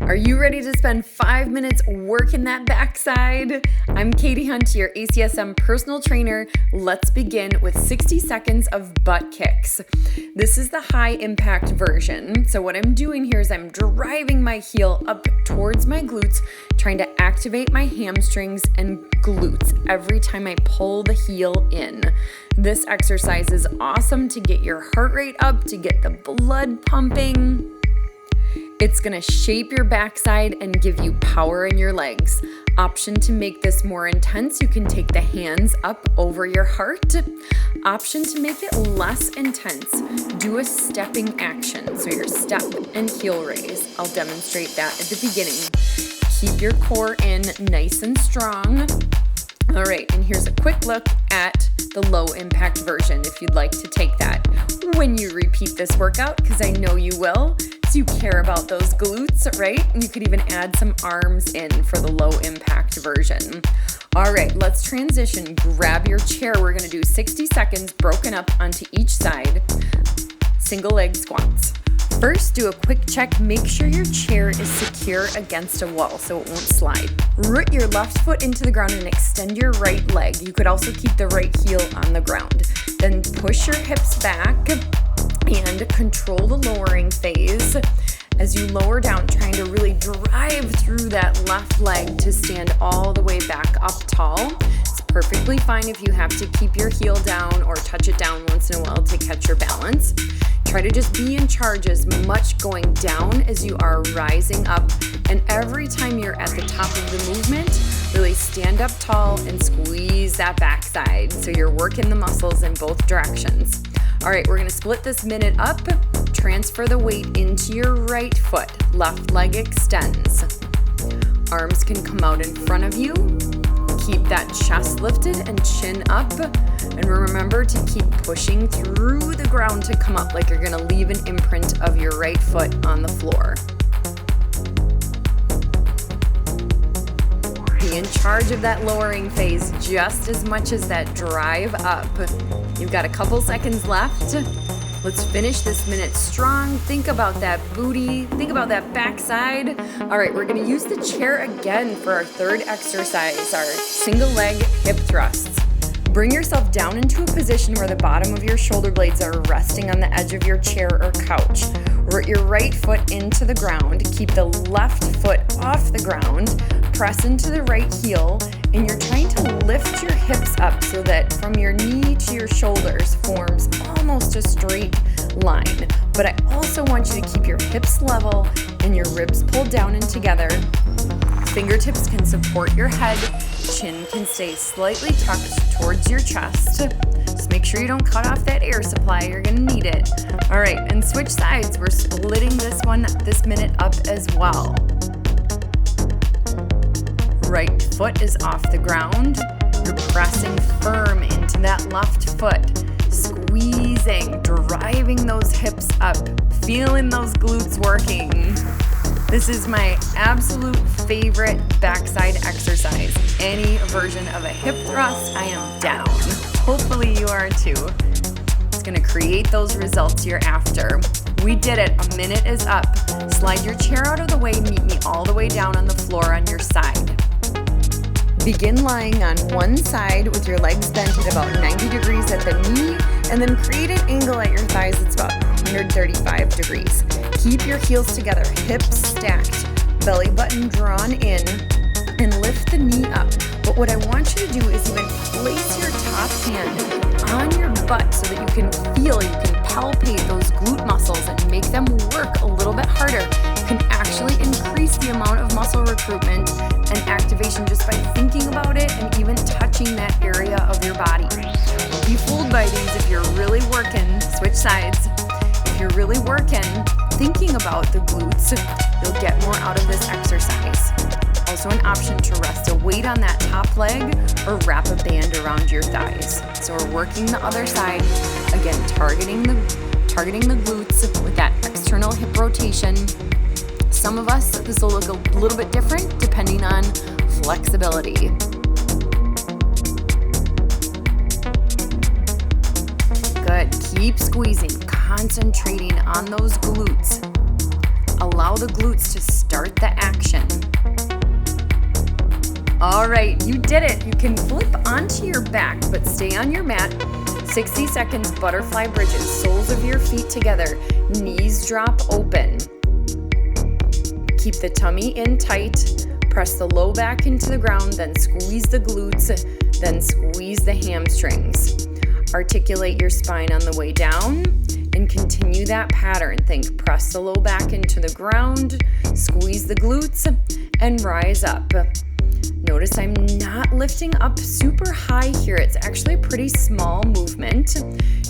Are you ready to spend 5 minutes working that backside? I'm Katie Hunt, your ACSM personal trainer. Let's begin with 60 seconds of butt kicks. This is the high impact version. So what I'm doing here is I'm driving my heel up towards my glutes, trying to activate my hamstrings and glutes every time I pull the heel in. This exercise is awesome to get your heart rate up, to get the blood pumping. It's gonna shape your backside and give you power in your legs. Option to make this more intense, you can take the hands up over your heart. Option to make it less intense, do a stepping action. So your step and heel raise. I'll demonstrate that at the beginning. Keep your core in nice and strong. All right, and here's a quick look at the low impact version if you'd like to take that when you repeat this workout, because I know you will. So you care about those glutes, right? And you could even add some arms in for the low impact version. All right, let's transition. Grab your chair. We're gonna do 60 seconds broken up onto each side. Single leg squats. First, do a quick check. Make sure your chair is secure against a wall so it won't slide. Root your left foot into the ground and extend your right leg. You could also keep the right heel on the ground. Then push your hips back and control the lowering phase. As you lower down, trying to really drive through that left leg to stand all the way back up tall. It's perfectly fine if you have to keep your heel down or touch it down once in a while to catch your balance. Try to just be in charge as much going down as you are rising up. And every time you're at the top of the movement, really stand up tall and squeeze that backside. So you're working the muscles in both directions. All right, we're gonna split this minute up. Transfer the weight into your right foot. Left leg extends. Arms can come out in front of you. Keep that chest lifted and chin up. And remember to keep pushing through the ground to come up like you're gonna leave an imprint of your right foot on the floor. Be in charge of that lowering phase just as much as that drive up. You've got a couple seconds left. Let's finish this minute strong. Think about that booty. Think about that backside. All right, we're gonna use the chair again for our third exercise, our single leg hip thrusts. Bring yourself down into a position where the bottom of your shoulder blades are resting on the edge of your chair or couch. Root your right foot into the ground. Keep the left foot off the ground. Press into the right heel, and you're trying to lift your hips up so that from your knee to your shoulders forms almost a straight line. But I also want you to keep your hips level and your ribs pulled down and together. Fingertips can support your head. Chin can stay slightly tucked towards your chest. Just make sure you don't cut off that air supply. You're gonna need it. All right, and switch sides. We're splitting this minute up as well. Right foot is off the ground. You're pressing firm into that left foot. Squeezing, driving those hips up, feeling those glutes working. This is my absolute favorite backside exercise. Any version of a hip thrust, I am down. Hopefully you are too. It's gonna create those results you're after. We did it, a minute is up. Slide your chair out of the way, meet me all the way down on the floor on your side. Begin lying on one side with your legs bent at about 90 degrees at the knee, and then create an angle at your thighs that's about 135 degrees. Keep your heels together, hips stacked, belly button drawn in, and lift the knee up. But what I want you to do is even place your top hand on your butt so that you can feel, you can palpate those glute muscles and make them work a little bit harder. You can actually increase the amount of muscle recruitment and activation just by thinking about it and even touching that area of your body. Don't be fooled by these if you're really working. Switch sides. If you're really working, thinking about the glutes, you'll get more out of this exercise. Also an option to rest a weight on that top leg or wrap a band around your thighs. So we're working the other side, again, targeting the glutes with that external hip rotation. Some of us, this will look a little bit different depending on flexibility. Good, keep squeezing, concentrating on those glutes. Allow the glutes to start the action. All right, you did it. You can flip onto your back, but stay on your mat. 60 seconds, butterfly bridges, soles of your feet together, knees drop open. Keep the tummy in tight, press the low back into the ground, then squeeze the glutes, then squeeze the hamstrings. Articulate your spine on the way down and continue that pattern. Think press the low back into the ground, squeeze the glutes, and rise up. Notice I'm not lifting up super high here. It's actually a pretty small movement.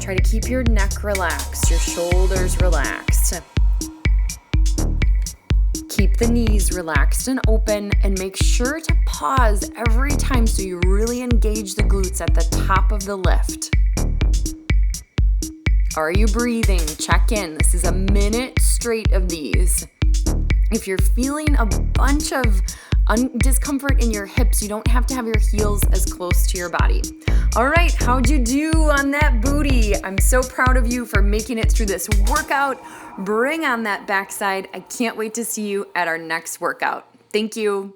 Try to keep your neck relaxed, your shoulders relaxed. Keep the knees relaxed and open, and make sure to pause every time so you really engage the glutes at the top of the lift. Are you breathing? Check in. This is a minute straight of these. If you're feeling a bunch of discomfort in your hips, you don't have to have your heels as close to your body. All right, how'd you do on that booty? I'm so proud of you for making it through this workout. Bring on that backside. I can't wait to see you at our next workout. Thank you.